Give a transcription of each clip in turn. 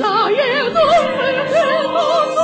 나의 눈물 되소서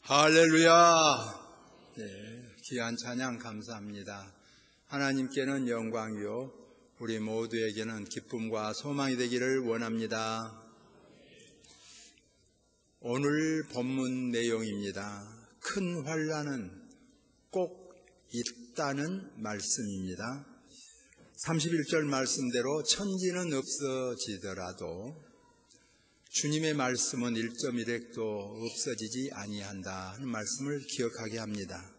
할렐루야. 귀한 찬양 감사합니다. 하나님께는 영광이요 우리 모두에게는 기쁨과 소망이 되기를 원합니다. 오늘 본문 내용입니다. 큰 환난은 꼭 있다는 말씀입니다. 31절 말씀대로 천지는 없어지더라도 주님의 말씀은 1.1핵도 없어지지 아니한다 하는 말씀을 기억하게 합니다.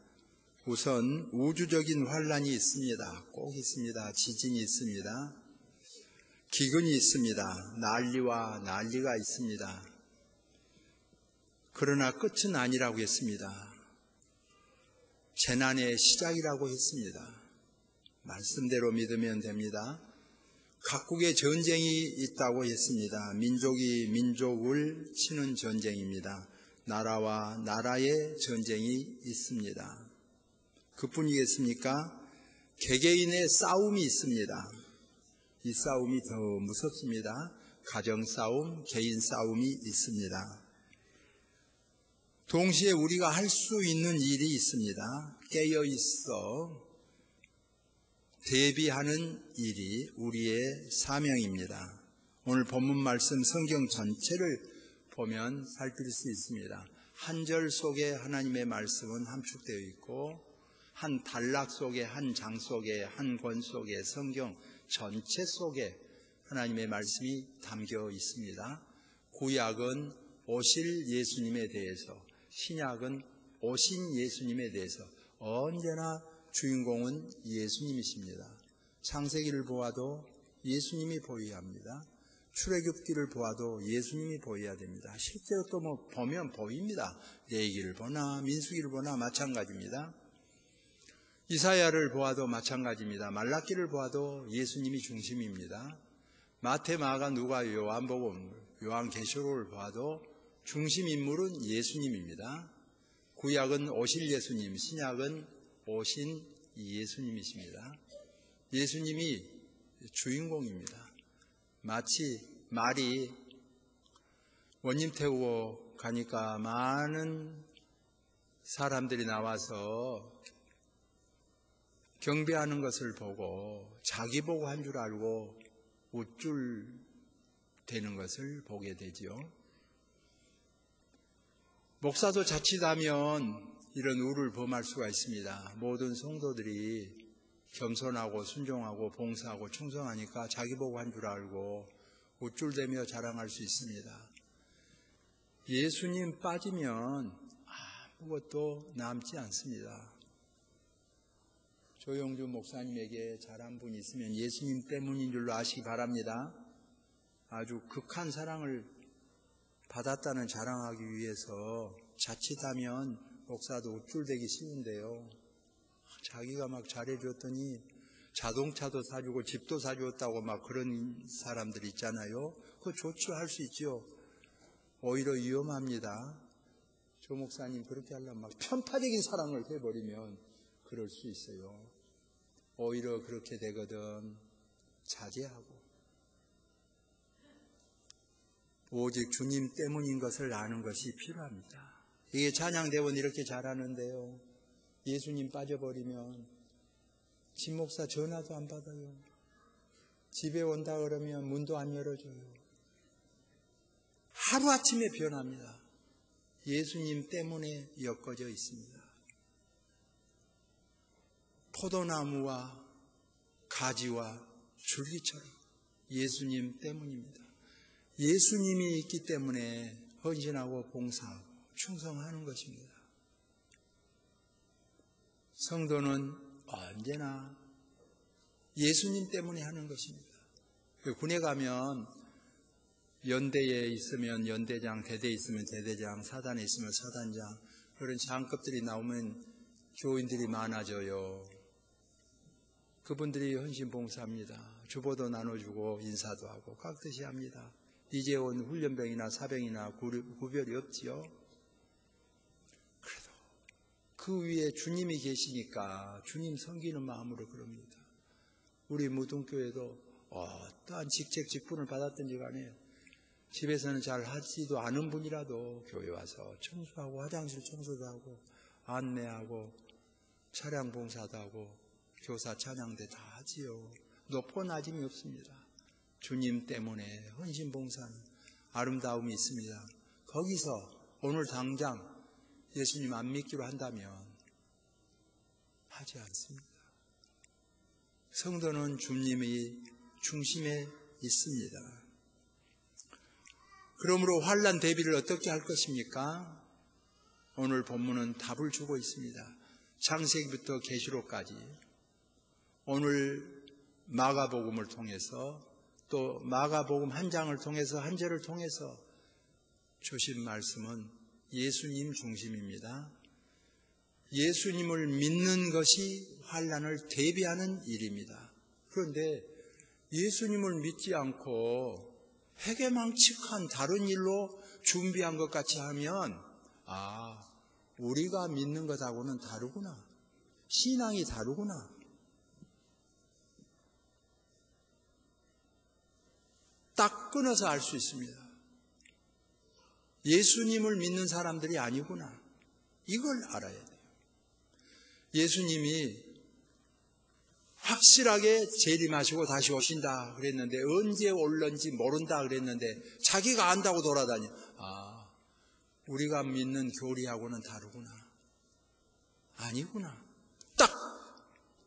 우선 우주적인 환란이 있습니다. 꼭 있습니다. 지진이 있습니다. 기근이 있습니다. 난리와 난리가 있습니다. 그러나 끝은 아니라고 했습니다. 재난의 시작이라고 했습니다. 말씀대로 믿으면 됩니다. 각국의 전쟁이 있다고 했습니다. 민족이 민족을 치는 전쟁입니다. 나라와 나라의 전쟁이 있습니다. 그뿐이겠습니까? 개개인의 싸움이 있습니다. 이 싸움이 더 무섭습니다. 가정싸움, 개인 싸움이 있습니다. 동시에 우리가 할 수 있는 일이 있습니다. 깨어 있어 대비하는 일이 우리의 사명입니다. 오늘 본문 말씀 성경 전체를 보면 살필 수 있습니다. 한 절 속에 하나님의 말씀은 함축되어 있고 한 단락 속에, 한 장 속에, 한 권 속에, 성경 전체 속에 하나님의 말씀이 담겨 있습니다. 구약은 오실 예수님에 대해서, 신약은 오신 예수님에 대해서 언제나 주인공은 예수님이십니다. 창세기를 보아도 예수님이 보여야 합니다. 출애굽기를 보아도 예수님이 보여야 됩니다. 실제로 또 보면 보입니다. 레위기를 보나 민수기를 보나 마찬가지입니다. 이사야를 보아도 마찬가지입니다. 말라기를 보아도 예수님이 중심입니다. 마태, 마가, 누가, 요한복음, 요한계시록을 보아도 중심 인물은 예수님입니다. 구약은 오실 예수님, 신약은 오신 예수님이십니다. 예수님이 주인공입니다. 마치 말이 원님 태우고 가니까 많은 사람들이 나와서 경배하는 것을 보고 자기 보고 한 줄 알고 우쭐대는 것을 보게 되지요. 목사도 자칫하면 이런 우를 범할 수가 있습니다. 모든 성도들이 겸손하고 순종하고 봉사하고 충성하니까 자기 보고 한 줄 알고 우쭐대며 자랑할 수 있습니다. 예수님 빠지면 아무것도 남지 않습니다. 조영주 목사님에게 잘한 분이 있으면 예수님 때문인 줄로 아시기 바랍니다. 아주 극한 사랑을 받았다는 자랑하기 위해서 자칫하면 목사도 우쭐대기 쉬운데요. 자기가 막 잘해줬더니 자동차도 사주고 집도 사주었다고 막 그런 사람들 있잖아요. 그거 좋죠, 할 수 있죠. 오히려 위험합니다. 조 목사님 그렇게 하려면 막 편파적인 사랑을 해버리면 그럴 수 있어요. 오히려 그렇게 되거든 자제하고 오직 주님 때문인 것을 아는 것이 필요합니다. 이게 찬양대원 이렇게 잘하는데요. 예수님 빠져버리면 진 목사 전화도 안 받아요. 집에 온다 그러면 문도 안 열어줘요. 하루아침에 변합니다. 예수님 때문에 엮어져 있습니다. 포도나무와 가지와 줄기처럼 예수님 때문입니다. 예수님이 있기 때문에 헌신하고 봉사하고 충성하는 것입니다. 성도는 언제나 예수님 때문에 하는 것입니다. 군에 가면 연대에 있으면 연대장, 대대에 있으면 대대장, 사단에 있으면 사단장, 그런 장급들이 나오면 교인들이 많아져요. 그분들이 헌신봉사합니다. 주보도 나눠주고 인사도 하고 깍듯이 합니다. 이제 온 훈련병이나 사병이나 구별이 없지요. 그래도 그 위에 주님이 계시니까 주님 섬기는 마음으로 그럽니다. 우리 무등교회도 어떠한 직책 직분을 받았든지 간에 집에서는 잘 하지도 않은 분이라도 교회 와서 청소하고 화장실 청소도 하고 안내하고 차량 봉사도 하고 교사 찬양대 다 하지요. 높고 낮음이 없습니다. 주님 때문에 헌신 봉사는 아름다움이 있습니다. 거기서 오늘 당장 예수님 안 믿기로 한다면 하지 않습니다. 성도는 주님이 중심에 있습니다. 그러므로 환난 대비를 어떻게 할 것입니까? 오늘 본문은 답을 주고 있습니다. 창세기부터 계시록까지 오늘 마가복음을 통해서 또 마가복음 한 장을 통해서 한 절을 통해서 주신 말씀은 예수님 중심입니다. 예수님을 믿는 것이 환난을 대비하는 일입니다. 그런데 예수님을 믿지 않고 회개망측한 다른 일로 준비한 것 같이 하면 우리가 믿는 것하고는 다르구나. 신앙이 다르구나. 딱 끊어서 알 수 있습니다. 예수님을 믿는 사람들이 아니구나. 이걸 알아야 돼요. 예수님이 확실하게 재림하시고 다시 오신다 그랬는데 언제 올런지 모른다 그랬는데 자기가 안다고 돌아다녀. 우리가 믿는 교리하고는 다르구나. 아니구나. 딱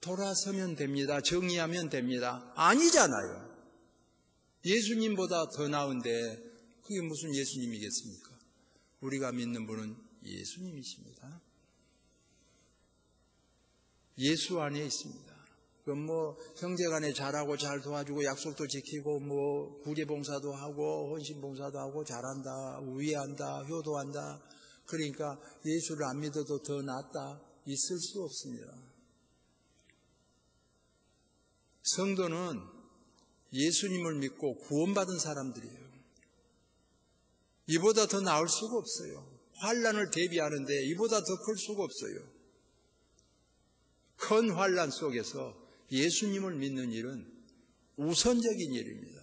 돌아서면 됩니다. 정의하면 됩니다. 아니잖아요. 예수님보다 더 나은데 그게 무슨 예수님이겠습니까? 우리가 믿는 분은 예수님이십니다. 예수 안에 있습니다. 그럼 형제간에 잘하고 잘 도와주고 약속도 지키고 구제봉사도 하고 헌신봉사도 하고 잘한다, 우애한다, 효도한다. 그러니까 예수를 안 믿어도 더 낫다. 있을 수 없습니다. 성도는 예수님을 믿고 구원받은 사람들이에요. 이보다 더 나을 수가 없어요. 환난을 대비하는데 이보다 더 클 수가 없어요. 큰 환난 속에서 예수님을 믿는 일은 우선적인 일입니다.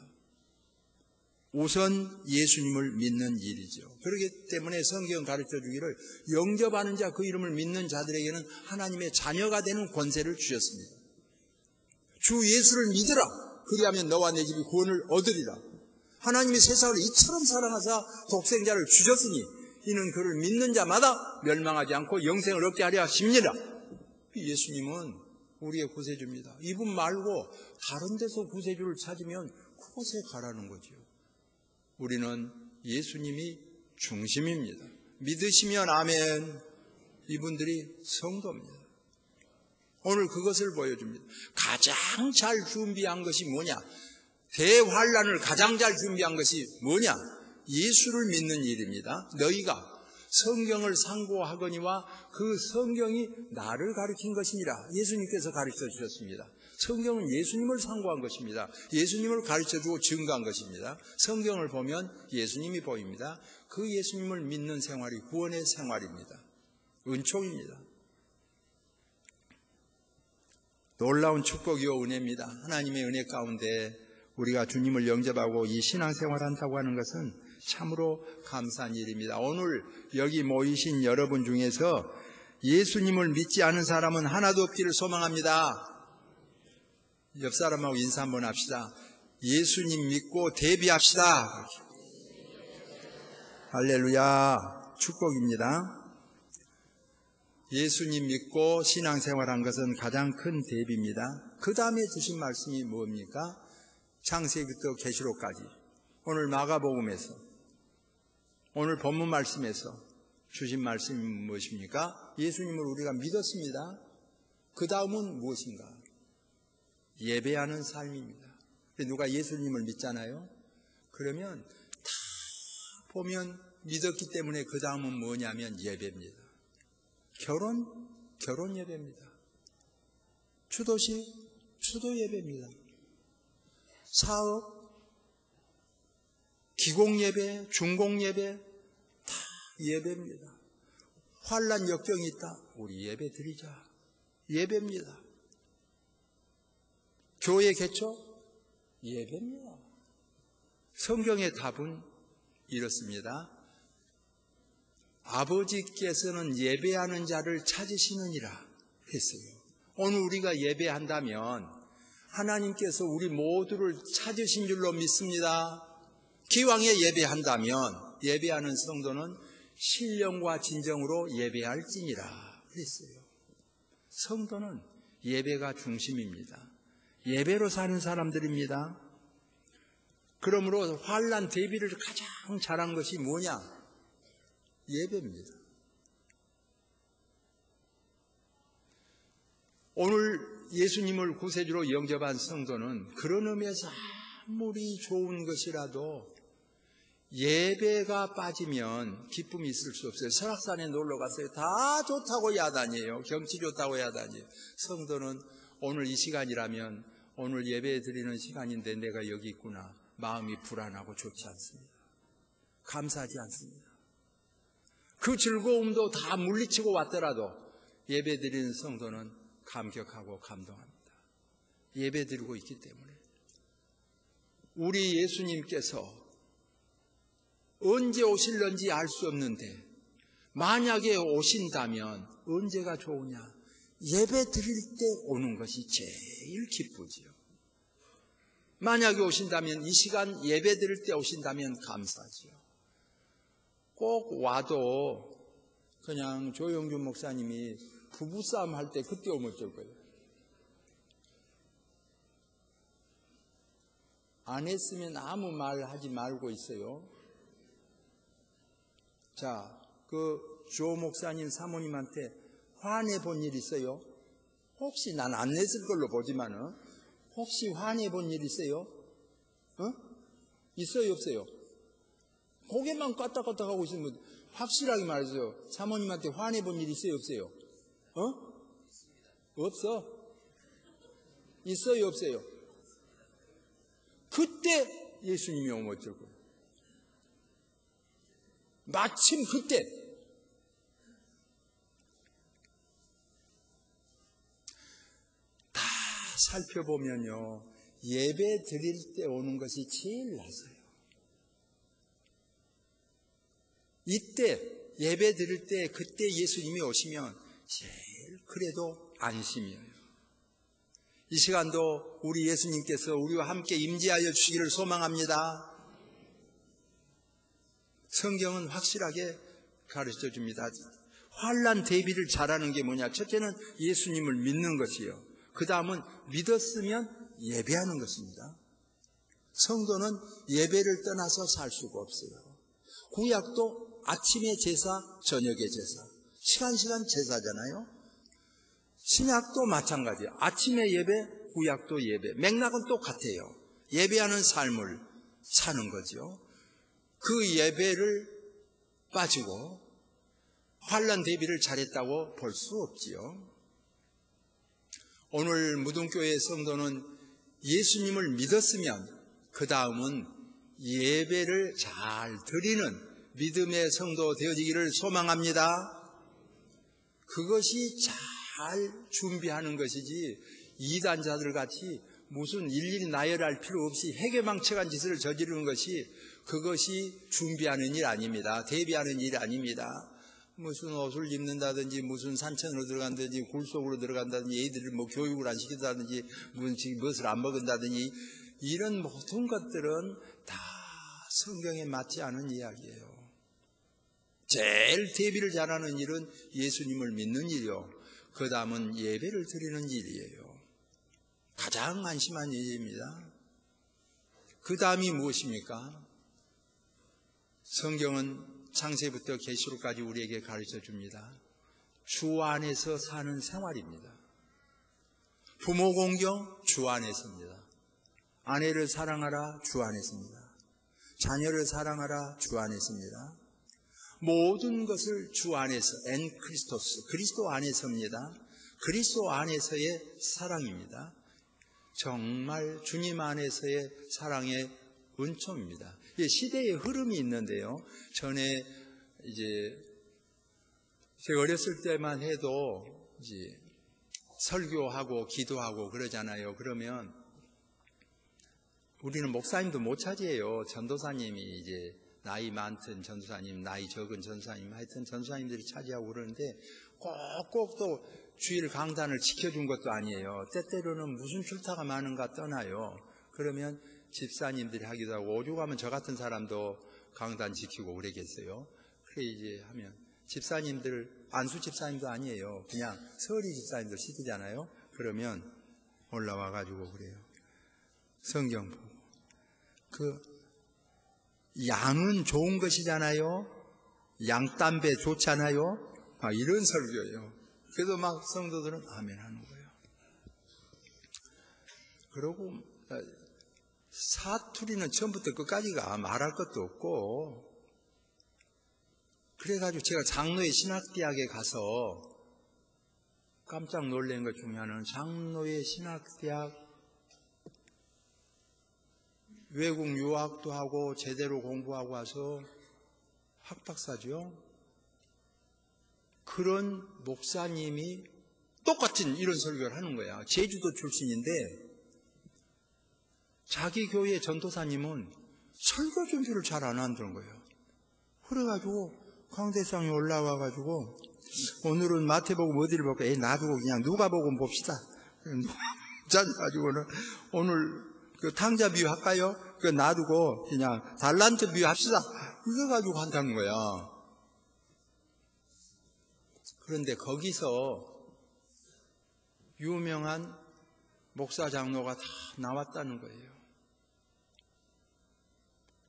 우선 예수님을 믿는 일이죠. 그렇기 때문에 성경 가르쳐주기를 영접하는 자, 그 이름을 믿는 자들에게는 하나님의 자녀가 되는 권세를 주셨습니다. 주 예수를 믿으라. 그리하면 너와 내 집이 구원을 얻으리라. 하나님이 세상을 이처럼 사랑하사 독생자를 주셨으니 이는 그를 믿는 자마다 멸망하지 않고 영생을 얻게 하려 하십니다. 예수님은 우리의 구세주입니다. 이분 말고 다른 데서 구세주를 찾으면 그곳에 가라는 거죠. 우리는 예수님이 중심입니다. 믿으시면 아멘. 이분들이 성도입니다. 오늘 그것을 보여줍니다. 가장 잘 준비한 것이 뭐냐? 대환란을 가장 잘 준비한 것이 뭐냐? 예수를 믿는 일입니다. 너희가 성경을 상고하거니와 그 성경이 나를 가르친 것이니라. 예수님께서 가르쳐 주셨습니다. 성경은 예수님을 상고한 것입니다. 예수님을 가르쳐주고 증거한 것입니다. 성경을 보면 예수님이 보입니다. 그 예수님을 믿는 생활이 구원의 생활입니다. 은총입니다. 놀라운 축복이요 은혜입니다. 하나님의 은혜 가운데 우리가 주님을 영접하고 이 신앙생활을 한다고 하는 것은 참으로 감사한 일입니다. 오늘 여기 모이신 여러분 중에서 예수님을 믿지 않은 사람은 하나도 없기를 소망합니다. 옆 사람하고 인사 한번 합시다. 예수님 믿고 대비합시다. 할렐루야. 축복입니다. 예수님 믿고 신앙생활한 것은 가장 큰 대비입니다. 그 다음에 주신 말씀이 뭡니까? 창세기부터 계시록까지 오늘 마가복음에서 오늘 본문 말씀에서 주신 말씀이 무엇입니까? 예수님을 우리가 믿었습니다. 그 다음은 무엇인가? 예배하는 삶입니다. 누가 예수님을 믿잖아요. 그러면 다 보면 믿었기 때문에 그 다음은 뭐냐면 예배입니다. 결혼 예배입니다. 추도식, 추도 예배입니다. 사업, 기공 예배, 중공 예배 다 예배입니다. 환난 역경이 있다. 우리 예배 드리자. 예배입니다. 교회 개척? 예배입니다. 성경의 답은 이렇습니다. 아버지께서는 예배하는 자를 찾으시느니라 했어요. 오늘 우리가 예배한다면 하나님께서 우리 모두를 찾으신 줄로 믿습니다. 기왕에 예배한다면 예배하는 성도는 신령과 진정으로 예배할지니라 했어요. 성도는 예배가 중심입니다. 예배로 사는 사람들입니다. 그러므로 환난 대비를 가장 잘한 것이 뭐냐? 예배입니다. 오늘 예수님을 구세주로 영접한 성도는 그런 의미에서 아무리 좋은 것이라도 예배가 빠지면 기쁨이 있을 수 없어요. 설악산에 놀러 갔어요. 다 좋다고 야단이에요. 경치 좋다고 야단이에요. 성도는 오늘 이 시간이라면 오늘 예배 드리는 시간인데 내가 여기 있구나. 마음이 불안하고 좋지 않습니다. 감사하지 않습니다. 그 즐거움도 다 물리치고 왔더라도 예배 드리는 성도는 감격하고 감동합니다. 예배 드리고 있기 때문에. 우리 예수님께서 언제 오실런지 알 수 없는데 만약에 오신다면 언제가 좋으냐? 예배 드릴 때 오는 것이 제일 기쁘지요. 만약에 오신다면 이 시간 예배 드릴 때 오신다면 감사하지요. 꼭 와도 그냥 조영준 목사님이 부부싸움 할 때 그때 오면 어쩔 거예요. 안 했으면 아무 말 하지 말고 있어요. 자, 그 조 목사님 사모님한테 화내본 일 있어요? 혹시 난 안 냈을 걸로 보지만은 혹시 화내본 일 있어요? 있어요, 없어요? 고개만 까딱까딱하고 있으면 확실하게 말해줘요. 사모님한테 화내본 일 있어요, 없어요? 없어? 있어요, 없어요? 그때 예수님이 오면 어쩔 거예요? 마침 그때. 다 살펴보면요, 예배 드릴 때 오는 것이 제일 낫어요. 이때 예배 드릴 때 그때 예수님이 오시면 제일 그래도 안심이에요. 이 시간도 우리 예수님께서 우리와 함께 임재하여 주시기를 소망합니다. 성경은 확실하게 가르쳐 줍니다. 환난 대비를 잘하는 게 뭐냐? 첫째는 예수님을 믿는 것이요. 그 다음은 믿었으면 예배하는 것입니다. 성도는 예배를 떠나서 살 수가 없어요. 구약도 아침의 제사, 저녁의 제사, 시간 제사잖아요. 신약도 마찬가지예요. 아침에 예배, 구약도 예배. 맥락은 똑같아요. 예배하는 삶을 사는 거죠. 그 예배를 빠지고 환난 대비를 잘했다고 볼 수 없지요. 오늘 무등교회 성도는 예수님을 믿었으면 그 다음은 예배를 잘 드리는 믿음의 성도 되어지기를 소망합니다. 그것이 잘 준비하는 것이지 이단자들 같이 무슨 일일이 나열할 필요 없이 해괴망측한 짓을 저지르는 것이 그것이 준비하는 일 아닙니다. 대비하는 일이 아닙니다. 무슨 옷을 입는다든지 무슨 산천으로 들어간다든지 굴 속으로 들어간다든지 애들을 뭐 교육을 안 시킨다든지 무엇을 안 먹은다든지 이런 모든 것들은 다 성경에 맞지 않은 이야기예요. 제일 대비를 잘하는 일은 예수님을 믿는 일이요. 그 다음은 예배를 드리는 일이에요. 가장 안심한 일입니다. 그 다음이 무엇입니까? 성경은 창세부터 계시록까지 우리에게 가르쳐 줍니다. 주 안에서 사는 생활입니다. 부모 공경 주 안에서입니다. 아내를 사랑하라 주 안에서입니다. 자녀를 사랑하라 주 안에서입니다. 모든 것을 주 안에서 엔 크리스토스 그리스도 안에서입니다. 그리스도 안에서의 사랑입니다. 정말 주님 안에서의 사랑의 은총입니다. 시대의 흐름이 있는데요. 전에 이제 제가 어렸을 때만 해도 이제 설교하고 기도하고 그러잖아요. 그러면 우리는 목사님도 못 차지해요. 전도사님이 이제 나이 많든 전도사님, 나이 적은 전도사님, 하여튼 전도사님들이 차지하고 그러는데 꼭꼭 또 주일 강단을 지켜준 것도 아니에요. 때때로는 무슨 출타가 많은가 떠나요. 그러면 집사님들이 하기도 하고 오죽하면 저 같은 사람도 강단 지키고 그러겠어요. 그래 이제 하면 집사님들 안수 집사님도 아니에요. 그냥 서리 집사님들 시키잖아요. 그러면 올라와 가지고 그래요. 성경 보고 그 양은 좋은 것이잖아요. 양담배 좋잖아요. 이런 설교예요. 그래도 막 성도들은 아멘 하는 거예요. 그러고 사투리는 처음부터 끝까지가 말할 것도 없고 그래가지고 제가 장로의 신학대학에 가서 깜짝 놀란 것 중에 하나는 장로의 신학대학 외국 유학도 하고 제대로 공부하고 와서 학박사죠. 그런 목사님이 똑같은 이런 설교를 하는 거야. 제주도 출신인데 자기 교회 전도사님은 설교 준비를 잘 안 한다는 거예요. 그래가지고 강대상에 올라와가지고 오늘은 마태복음 어디를 볼까? 놔두고 그냥 누가복음 봅시다. 짜가지고는 오늘 그 탕자 비유 할까요? 그거 놔두고 그냥 달란트 비유 합시다. 이래가지고 한다는 거야. 그런데 거기서 유명한 목사 장로가 다 나왔다는 거예요.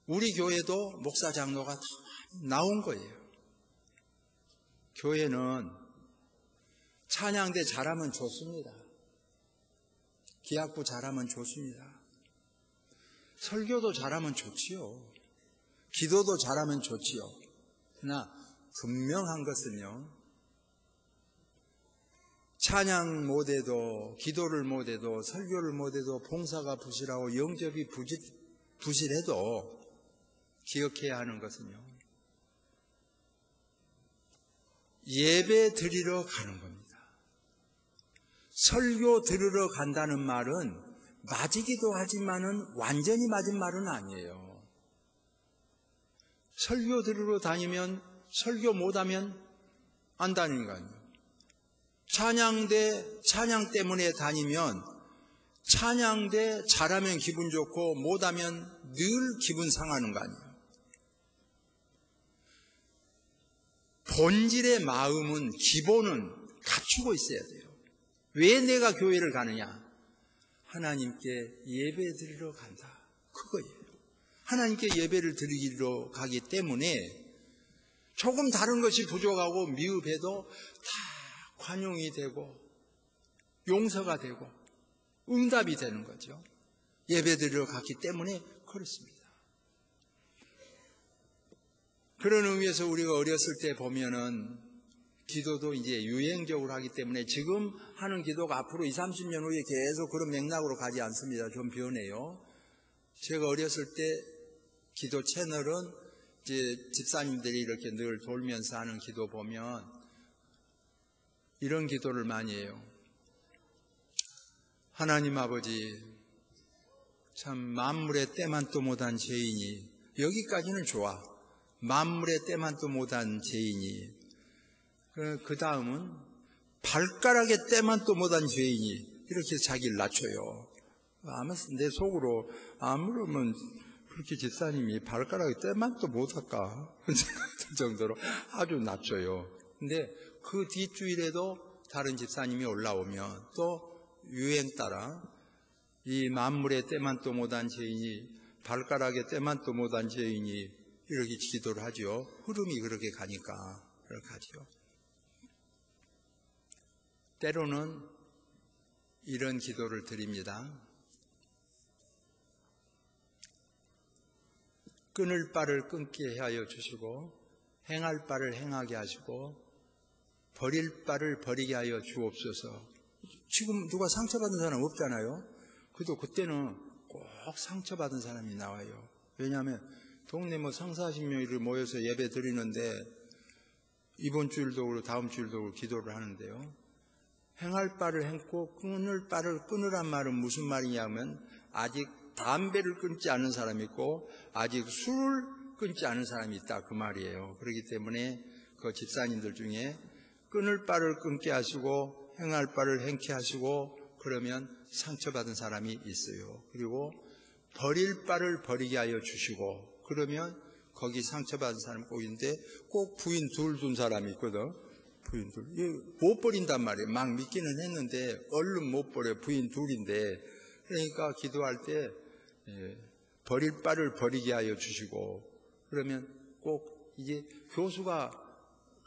우리 교회도 목사 장로가 다 나온 거예요. 교회는 찬양대 잘하면 좋습니다. 기악부 잘하면 좋습니다. 설교도 잘하면 좋지요. 기도도 잘하면 좋지요. 그러나 분명한 것은요, 찬양 못해도, 기도를 못해도, 설교를 못해도, 봉사가 부실하고 영접이 부실해도 기억해야 하는 것은요, 예배 드리러 가는 겁니다. 설교 들으러 간다는 말은 맞이기도 하지만은 완전히 맞은 말은 아니에요. 설교 들으러 다니면 설교 못하면 안 다니는 거 아니에요. 찬양대 찬양 때문에 다니면 찬양대 잘하면 기분 좋고 못하면 늘 기분 상하는 거 아니에요. 본질의 마음은, 기본은 갖추고 있어야 돼요. 왜 내가 교회를 가느냐? 하나님께 예배 드리러 간다. 그거예요. 하나님께 예배를 드리러 가기 때문에 조금 다른 것이 부족하고 미흡해도 다 관용이 되고 용서가 되고 응답이 되는 거죠. 예배 드리러 갔기 때문에 그렇습니다. 그런 의미에서 우리가 어렸을 때 보면은 기도도 이제 유행적으로 하기 때문에 지금 하는 기도가 앞으로 20, 30년 후에 계속 그런 맥락으로 가지 않습니다. 좀 변해요. 제가 어렸을 때 기도 채널은 이제 집사님들이 이렇게 늘 돌면서 하는 기도 보면 이런 기도를 많이 해요. 하나님 아버지, 참 만물의 때만도 못한 죄인이, 여기까지는 좋아. 만물의 때만도 못한 죄인이, 그 다음은 발가락의 때만도 못한 죄인이, 이렇게 자기를 낮춰요. 아마 내 속으로 아무러면 그렇게 집사님이 발가락의 때만도 못할까 생각할 정도로 아주 낮춰요. 근데 그 뒷주일에도 다른 집사님이 올라오면 또 유행 따라 이 만물의 때만도 못한 죄인이, 발가락의 때만도 못한 죄인이, 이렇게 기도를 하죠. 흐름이 그렇게 가니까 그렇게 하죠. 때로는 이런 기도를 드립니다. 끊을 바를 끊게 하여 주시고, 행할 바를 행하게 하시고, 버릴 바를 버리게 하여 주옵소서. 지금 누가 상처받은 사람 없잖아요. 그래도 그때는 꼭 상처받은 사람이 나와요. 왜냐하면 동네 3, 40명이 모여서 예배 드리는데 이번 주일도 그렇고 다음 주일도 그렇고 기도를 하는데요. 행할 바를 행고 끊을 바를 끊으란 말은 무슨 말이냐면 아직 담배를 끊지 않은 사람이 있고 아직 술을 끊지 않은 사람이 있다, 그 말이에요. 그렇기 때문에 그 집사님들 중에 끊을 바를 끊게 하시고 행할 바를 행케 하시고 그러면 상처받은 사람이 있어요. 그리고 버릴 바를 버리게 하여 주시고 그러면 거기 상처받은 사람이 꼭 있는데 꼭 부인 둘 둔 사람이 있거든. 부인 둘. 못 버린단 말이에요. 막 믿기는 했는데 얼른 못 버려. 부인 둘인데. 그러니까 기도할 때 버릴 바를 버리게 하여 주시고 그러면 꼭 이제 교수가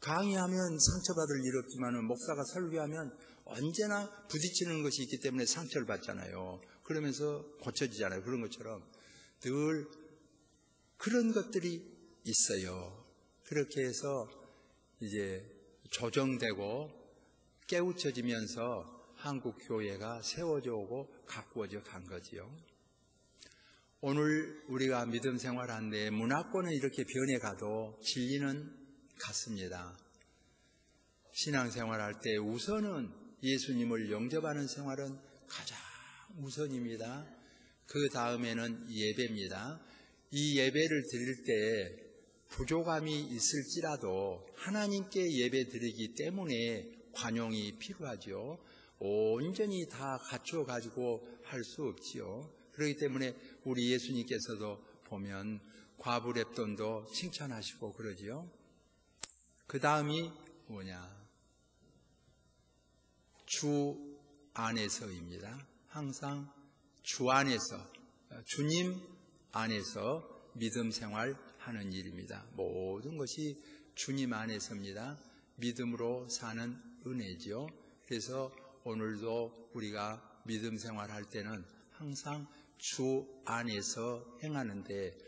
강의하면 상처받을 일 없지만은 목사가 설교하면 언제나 부딪히는 것이 있기 때문에 상처를 받잖아요. 그러면서 고쳐지잖아요. 그런 것처럼 늘 그런 것들이 있어요. 그렇게 해서 이제 조정되고 깨우쳐지면서 한국 교회가 세워져 오고 가꾸어져 간 거지요. 오늘 우리가 믿음 생활하는데 문화권은 이렇게 변해가도 진리는 같습니다. 신앙생활할 때 우선은 예수님을 영접하는 생활은 가장 우선입니다. 그 다음에는 예배입니다. 이 예배를 드릴 때 부족함이 있을지라도 하나님께 예배 드리기 때문에 관용이 필요하죠. 온전히 다 갖춰 가지고 할 수 없지요. 그렇기 때문에 우리 예수님께서도 보면 과부 렙돈도 칭찬하시고 그러지요. 그 다음이 뭐냐? 주 안에서입니다. 항상 주 안에서, 주님 안에서 믿음 생활하는 일입니다. 모든 것이 주님 안에서입니다. 믿음으로 사는 은혜지요. 그래서 오늘도 우리가 믿음 생활할 때는 항상 주 안에서 행하는데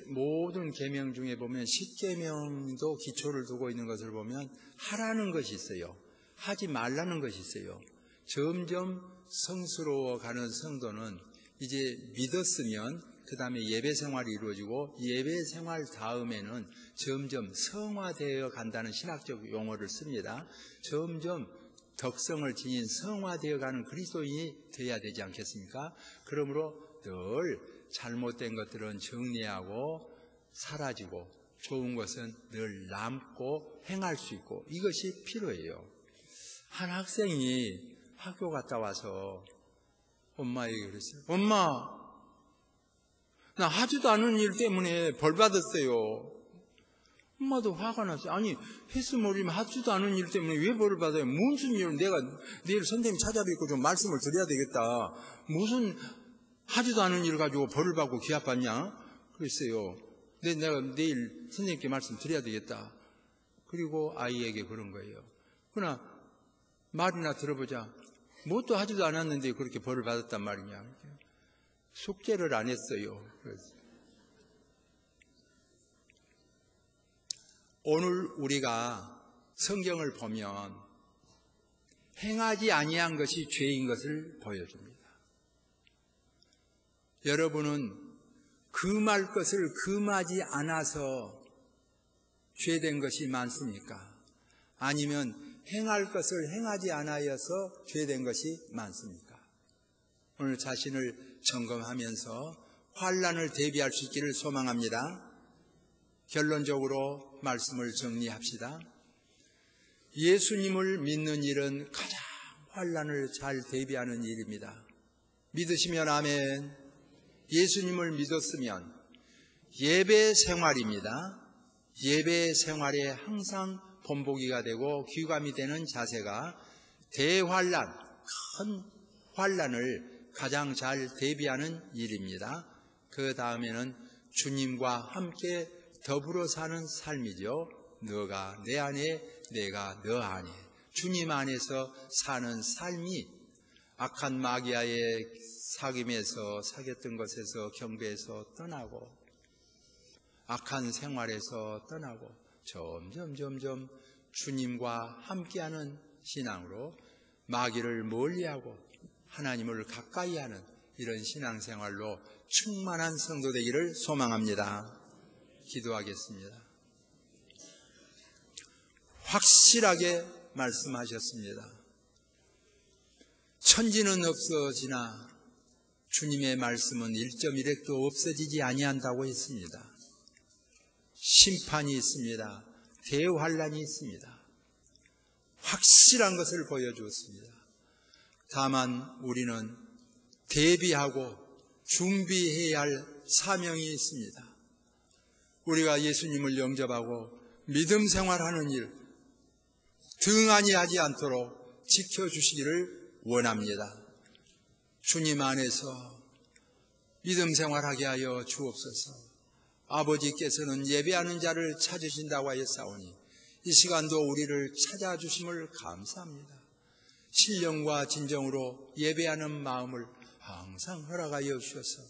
모든 계명 중에 보면 10계명도 기초를 두고 있는 것을 보면 하라는 것이 있어요. 하지 말라는 것이 있어요. 점점 성스러워 가는 성도는 이제 믿었으면 그 다음에 예배 생활이 이루어지고 예배 생활 다음에는 점점 성화되어 간다는 신학적 용어를 씁니다. 점점 덕성을 지닌 성화되어 가는 그리스도인이 되어야 되지 않겠습니까? 그러므로 늘 잘못된 것들은 정리하고 사라지고 좋은 것은 늘 남고 행할 수 있고 이것이 필요해요. 한 학생이 학교 갔다 와서 엄마에게 그랬어요. 엄마, 나 하지도 않은 일 때문에 벌 받았어요. 엄마도 화가 났어요. 아니, 횟수모르면 하지도 않은 일 때문에 왜 벌을 받아요? 무슨 일, 내가 내일 선생님 찾아뵙고 좀 말씀을 드려야 되겠다. 무슨 하지도 않은 일 가지고 벌을 받고 기합받냐? 그랬어요. 내가 내일 선생님께 말씀 드려야 되겠다. 그리고 아이에게 그런 거예요. 그러나 말이나 들어보자. 뭣도 하지도 않았는데 그렇게 벌을 받았단 말이냐. 숙제를 안 했어요. 오늘 우리가 성경을 보면 행하지 아니한 것이 죄인 것을 보여줍니다. 여러분은 금할 것을 금하지 않아서 죄된 것이 많습니까? 아니면 행할 것을 행하지 않아서 죄된 것이 많습니까? 오늘 자신을 점검하면서 환난을 대비할 수 있기를 소망합니다. 결론적으로 말씀을 정리합시다. 예수님을 믿는 일은 가장 환난을 잘 대비하는 일입니다. 믿으시면 아멘. 예수님을 믿었으면 예배 생활입니다. 예배 생활에 항상 본보기가 되고 귀감이 되는 자세가 대환난, 큰 환난을 가장 잘 대비하는 일입니다. 그 다음에는 주님과 함께 더불어 사는 삶이죠. 너가 내 안에, 내가 너 안에. 주님 안에서 사는 삶이 악한 마귀아의 사귐에서 사귀었던 것에서 경배에서 떠나고 악한 생활에서 떠나고 점점 주님과 함께하는 신앙으로 마귀를 멀리하고 하나님을 가까이 하는 이런 신앙생활로 충만한 성도 되기를 소망합니다. 기도하겠습니다. 확실하게 말씀하셨습니다. 천지는 없어지나 주님의 말씀은 1.1획도 없어지지 아니한다고 했습니다. 심판이 있습니다. 대환란이 있습니다. 확실한 것을 보여주었습니다. 다만 우리는 대비하고 준비해야 할 사명이 있습니다. 우리가 예수님을 영접하고 믿음 생활하는 일 등한히 하지 않도록 지켜주시기를 원합니다. 주님 안에서 믿음 생활하게 하여 주옵소서. 아버지께서는 예배하는 자를 찾으신다고 하였사오니 이 시간도 우리를 찾아주심을 감사합니다. 신령과 진정으로 예배하는 마음을 항상 허락하여 주셔서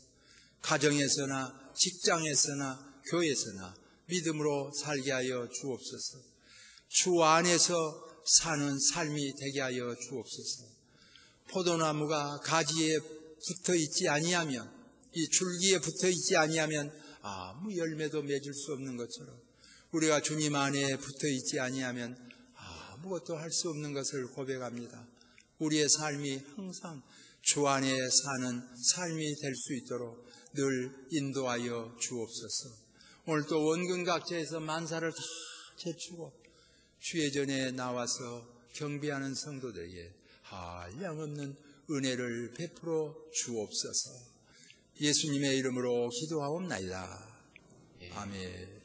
가정에서나 직장에서나 교회에서나 믿음으로 살게 하여 주옵소서. 주 안에서 사는 삶이 되게 하여 주옵소서. 포도나무가 가지에 붙어있지 아니하면, 이 줄기에 붙어있지 아니하면 아무 열매도 맺을 수 없는 것처럼 우리가 주님 안에 붙어있지 아니하면 아무것도 할 수 없는 것을 고백합니다. 우리의 삶이 항상 주 안에 사는 삶이 될 수 있도록 늘 인도하여 주옵소서. 오늘도 원근각지에서 만사를 다 제치고 주의 전에 나와서 경배하는 성도들에게 한량없는 은혜를 베풀어 주옵소서. 예수님의 이름으로 기도하옵나이다. 아멘.